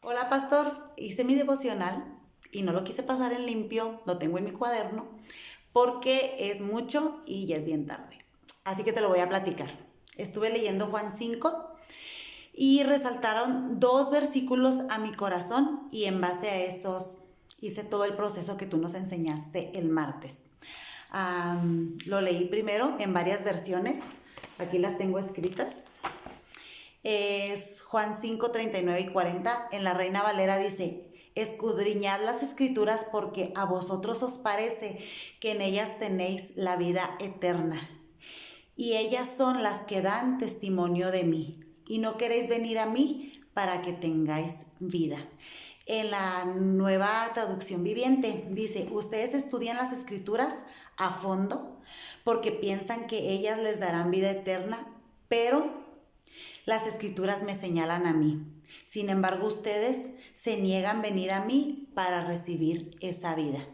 Hola, pastor. Hice mi devocional y no lo quise pasar en limpio, lo tengo en mi cuaderno porque es mucho y ya es bien tarde. Así que te lo voy a platicar. Estuve leyendo Juan 5 y resaltaron dos versículos a mi corazón y en base a esos hice todo el proceso que tú nos enseñaste el martes. Lo leí primero en varias versiones, aquí las tengo escritas. Es Juan 5, 39 y 40. En la Reina Valera dice: escudriñad las escrituras porque a vosotros os parece que en ellas tenéis la vida eterna. Y ellas son las que dan testimonio de mí. Y no queréis venir a mí para que tengáis vida. En la Nueva Traducción Viviente dice: ustedes estudian las escrituras a fondo porque piensan que ellas les darán vida eterna, pero las escrituras me señalan a mí. Sin embargo, ustedes se niegan a venir a mí para recibir esa vida.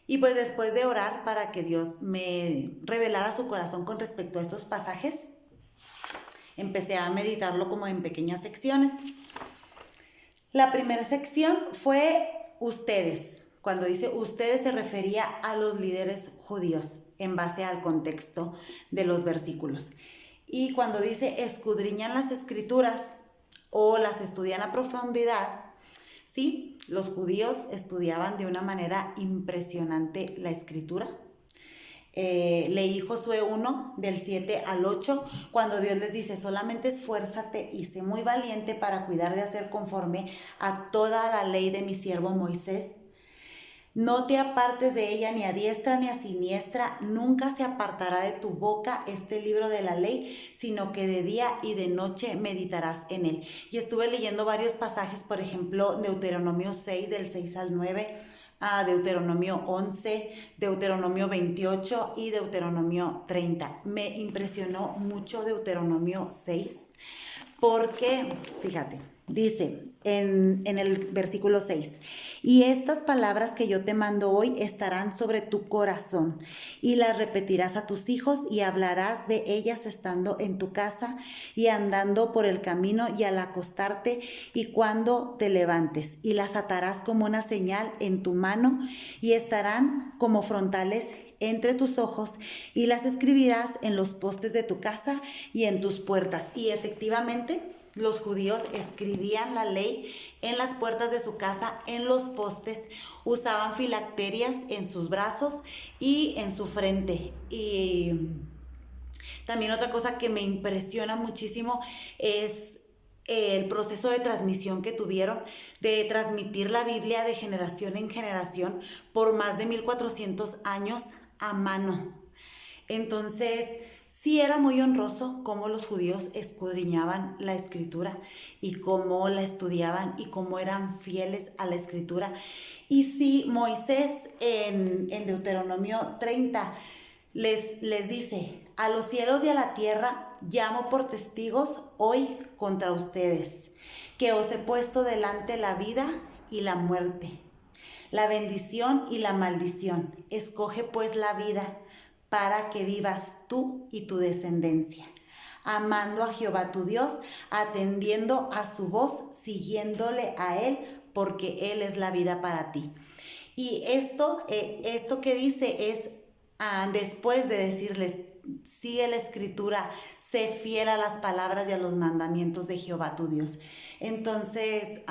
Y pues después de orar para que Dios me revelara su corazón con respecto a estos pasajes, empecé a meditarlo como en pequeñas secciones. La primera sección fue ustedes. Cuando dice ustedes se refería a los líderes judíos en base al contexto de los versículos. Y cuando dice escudriñan las escrituras o las estudian a profundidad, sí, los judíos estudiaban de una manera impresionante la escritura. Leí Josué 1 del 7 al 8 cuando Dios les dice: solamente esfuérzate y sé muy valiente para cuidar de hacer conforme a toda la ley de mi siervo Moisés. No te apartes de ella ni a diestra ni a siniestra, nunca se apartará de tu boca este libro de la ley, sino que de día y de noche meditarás en él. Y estuve leyendo varios pasajes, por ejemplo, Deuteronomio 6, del 6 al 9, a Deuteronomio 11, Deuteronomio 28 y Deuteronomio 30. Me impresionó mucho Deuteronomio 6 porque, fíjate, dice en el versículo 6: y estas palabras que yo te mando hoy estarán sobre tu corazón, y las repetirás a tus hijos, y hablarás de ellas estando en tu casa, y andando por el camino, y al acostarte, y cuando te levantes, y las atarás como una señal en tu mano, y estarán como frontales entre tus ojos, y las escribirás en los postes de tu casa y en tus puertas. Y efectivamente, los judíos escribían la ley en las puertas de su casa, en los postes, usaban filacterias en sus brazos y en su frente. Y también otra cosa que me impresiona muchísimo es el proceso de transmisión que tuvieron, de transmitir la Biblia de generación en generación por más de 1400 años a mano. Entonces, sí era muy honroso cómo los judíos escudriñaban la escritura y cómo la estudiaban y cómo eran fieles a la escritura. Y sí, Moisés en Deuteronomio 30 les dice: a los cielos y a la tierra llamo por testigos hoy contra ustedes, que os he puesto delante la vida y la muerte, la bendición y la maldición. Escoge pues la vida para que vivas tú y tu descendencia, amando a Jehová tu Dios, atendiendo a su voz, siguiéndole a Él, porque Él es la vida para ti. Y esto que dice es después de decirles: sigue la escritura, sé fiel a las palabras y a los mandamientos de Jehová tu Dios. Entonces,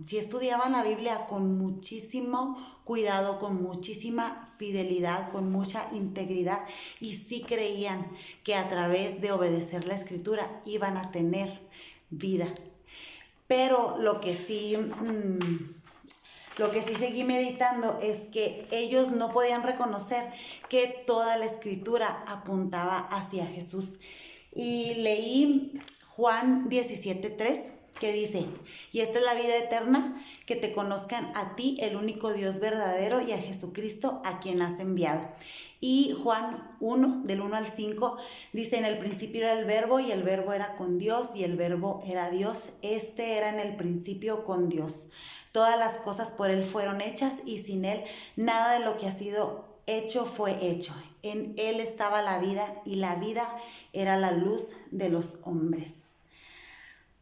sí estudiaban la Biblia con muchísimo cuidado, con muchísima fidelidad, con mucha integridad, y sí creían que a través de obedecer la escritura iban a tener vida. Pero lo que sí seguí meditando es que ellos no podían reconocer que toda la escritura apuntaba hacia Jesús. Y leí Juan 17:3, que dice: y esta es la vida eterna, que te conozcan a ti, el único Dios verdadero, y a Jesucristo, a quien has enviado. Y Juan 1, del 1 al 5, dice: en el principio era el verbo, y el verbo era con Dios, y el verbo era Dios. Este era en el principio con Dios. Todas las cosas por Él fueron hechas, y sin Él nada de lo que ha sido hecho fue hecho. En Él estaba la vida, y la vida era la luz de los hombres.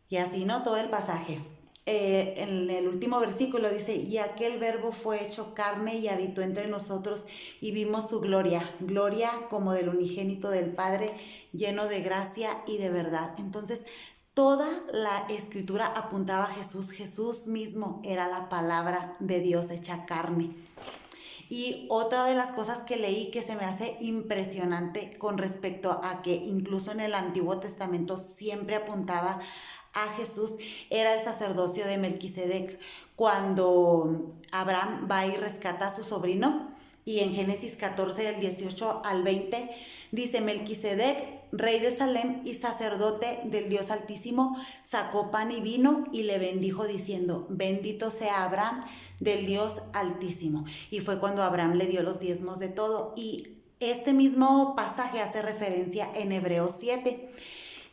Y así, ¿no? Todo el pasaje. en el último versículo dice, y aquel verbo fue hecho carne y habitó entre nosotros y vimos su gloria, gloria como del unigénito del Padre, lleno de gracia y de verdad. Entonces, toda la escritura apuntaba a Jesús. Jesús mismo era la palabra de Dios hecha carne. Y otra de las cosas que leí que se me hace impresionante con respecto a que incluso en el Antiguo Testamento siempre apuntaba a Jesús era el sacerdocio de Melquisedec. Cuando Abraham va y rescata a su sobrino, y en Génesis 14 del 18 al 20 dice: Melquisedec, rey de Salem y sacerdote del Dios Altísimo, sacó pan y vino y le bendijo diciendo: bendito sea Abraham del Dios Altísimo. Y fue cuando Abraham le dio los diezmos de todo. Y este mismo pasaje hace referencia en Hebreos 7.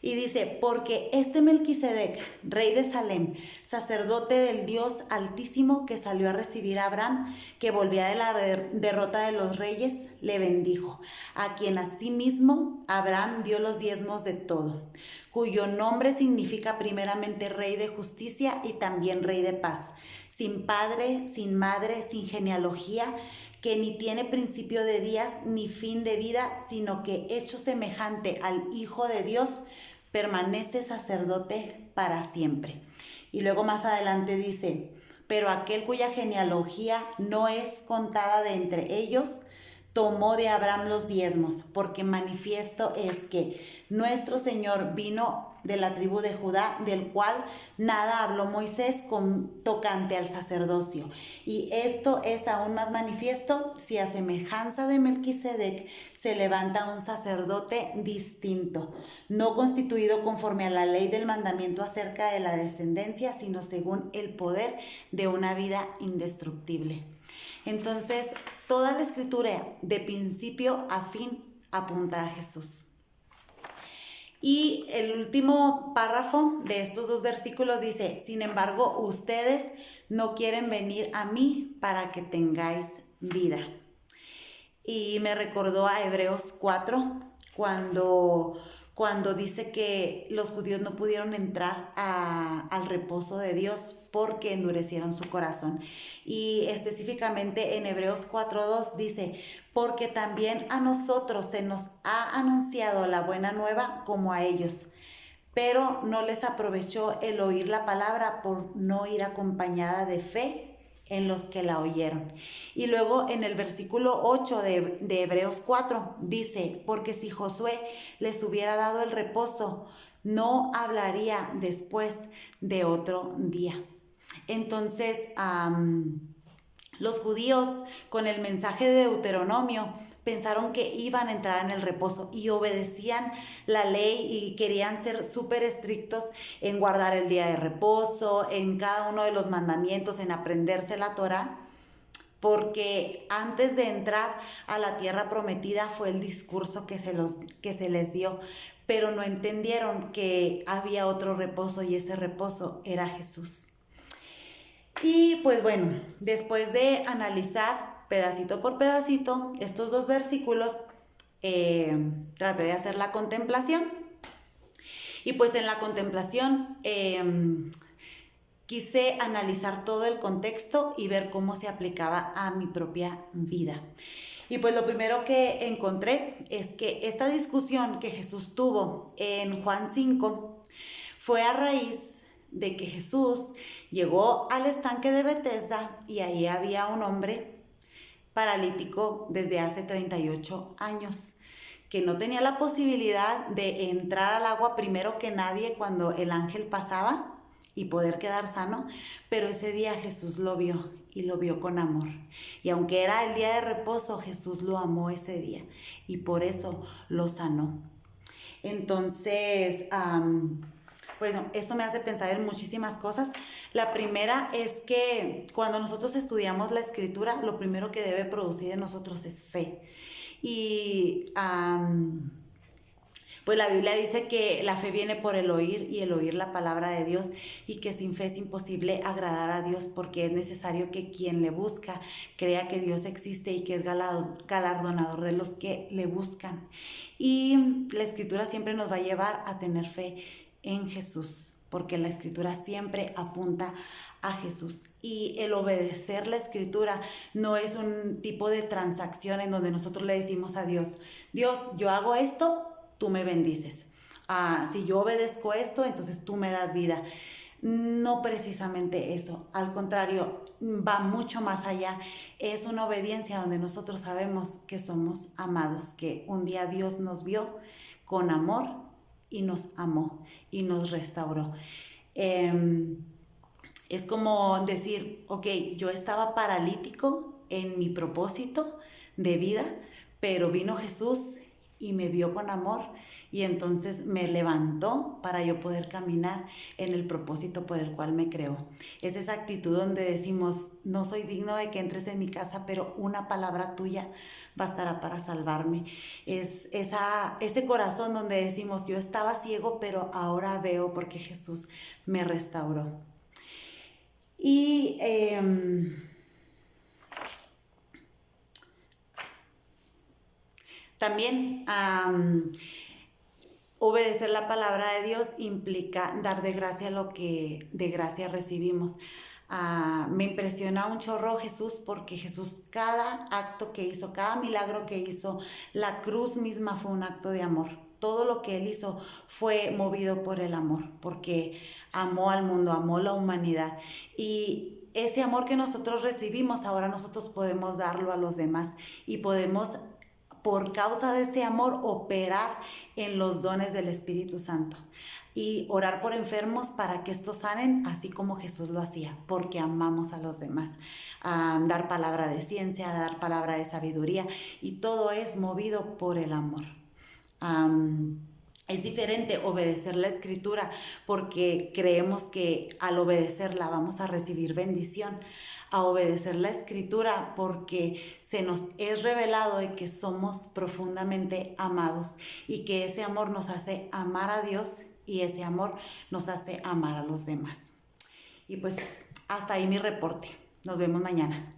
Y dice: porque este Melquisedec, rey de Salem, sacerdote del Dios Altísimo, que salió a recibir a Abraham, que volvía de la derrota de los reyes, le bendijo, a quien asimismo Abraham dio los diezmos de todo, cuyo nombre significa primeramente rey de justicia y también rey de paz, sin padre, sin madre, sin genealogía, que ni tiene principio de días ni fin de vida, sino que hecho semejante al Hijo de Dios, permanece sacerdote para siempre. Y luego más adelante dice: pero aquel cuya genealogía no es contada de entre ellos, tomó de Abraham los diezmos, porque manifiesto es que nuestro Señor vino de la tribu de Judá, del cual nada habló Moisés tocante al sacerdocio. Y esto es aún más manifiesto si a semejanza de Melquisedec se levanta un sacerdote distinto, no constituido conforme a la ley del mandamiento acerca de la descendencia, sino según el poder de una vida indestructible. Entonces, toda la escritura de principio a fin apunta a Jesús. Y el último párrafo de estos dos versículos dice: sin embargo, ustedes no quieren venir a mí para que tengáis vida. Y me recordó a Hebreos 4, cuando dice que los judíos no pudieron entrar al reposo de Dios porque endurecieron su corazón. Y específicamente en Hebreos 4:2 dice: porque también a nosotros se nos ha anunciado la buena nueva como a ellos, pero no les aprovechó el oír la palabra por no ir acompañada de fe en los que la oyeron. Y luego en el versículo 8 de Hebreos 4 dice: porque si Josué les hubiera dado el reposo, no hablaría después de otro día. Entonces, los judíos, con el mensaje de Deuteronomio, pensaron que iban a entrar en el reposo y obedecían la ley y querían ser súper estrictos en guardar el día de reposo, en cada uno de los mandamientos, en aprenderse la Torá, porque antes de entrar a la tierra prometida fue el discurso que se les dio, pero no entendieron que había otro reposo y ese reposo era Jesús. Y pues bueno, después de analizar pedacito por pedacito estos dos versículos, traté de hacer la contemplación. Y pues en la contemplación quise analizar todo el contexto y ver cómo se aplicaba a mi propia vida. Y pues lo primero que encontré es que esta discusión que Jesús tuvo en Juan 5 fue a raíz de que Jesús llegó al estanque de Betesda y ahí había un hombre paralítico desde hace 38 años que no tenía la posibilidad de entrar al agua primero que nadie cuando el ángel pasaba y poder quedar sano, pero ese día Jesús lo vio y lo vio con amor. Y aunque era el día de reposo, Jesús lo amó ese día y por eso lo sanó. Entonces, bueno, eso me hace pensar en muchísimas cosas. La primera es que cuando nosotros estudiamos la escritura, lo primero que debe producir en nosotros es fe. Y pues la Biblia dice que la fe viene por el oír y el oír la palabra de Dios, y que sin fe es imposible agradar a Dios, porque es necesario que quien le busca crea que Dios existe y que es galardonador de los que le buscan. Y la escritura siempre nos va a llevar a tener fe en Jesús. porque la escritura siempre apunta a Jesús. Y el obedecer la escritura no es un tipo de transacción en donde nosotros le decimos a Dios, Dios, yo hago esto, tú me bendices. Si yo obedezco esto, entonces tú me das vida. No precisamente eso, al contrario, va mucho más allá. Es una obediencia donde nosotros sabemos que somos amados, que un día Dios nos vio con amor y nos amó y nos restauró. Es como decir, ok, yo estaba paralítico en mi propósito de vida, pero vino Jesús y me vio con amor y entonces me levantó para yo poder caminar en el propósito por el cual me creó. Es esa actitud donde decimos, no soy digno de que entres en mi casa, pero una palabra tuya bastará para salvarme. Es ese corazón donde decimos, yo estaba ciego, pero ahora veo porque Jesús me restauró. Y también obedecer la palabra de Dios implica dar de gracia lo que de gracia recibimos. Me impresiona un chorro Jesús, porque Jesús, cada acto que hizo, cada milagro que hizo, la cruz misma fue un acto de amor. Todo lo que Él hizo fue movido por el amor, porque amó al mundo, amó la humanidad. Y ese amor que nosotros recibimos, ahora nosotros podemos darlo a los demás y podemos, por causa de ese amor, operar en los dones del Espíritu Santo y orar por enfermos para que estos sanen, así como Jesús lo hacía, porque amamos a los demás. Dar palabra de ciencia, dar palabra de sabiduría, y todo es movido por el amor. Es diferente obedecer la escritura porque creemos que al obedecerla vamos a recibir bendición, a obedecer la escritura porque se nos es revelado de que somos profundamente amados y que ese amor nos hace amar a Dios y ese amor nos hace amar a los demás. Y pues hasta ahí mi reporte. Nos vemos mañana.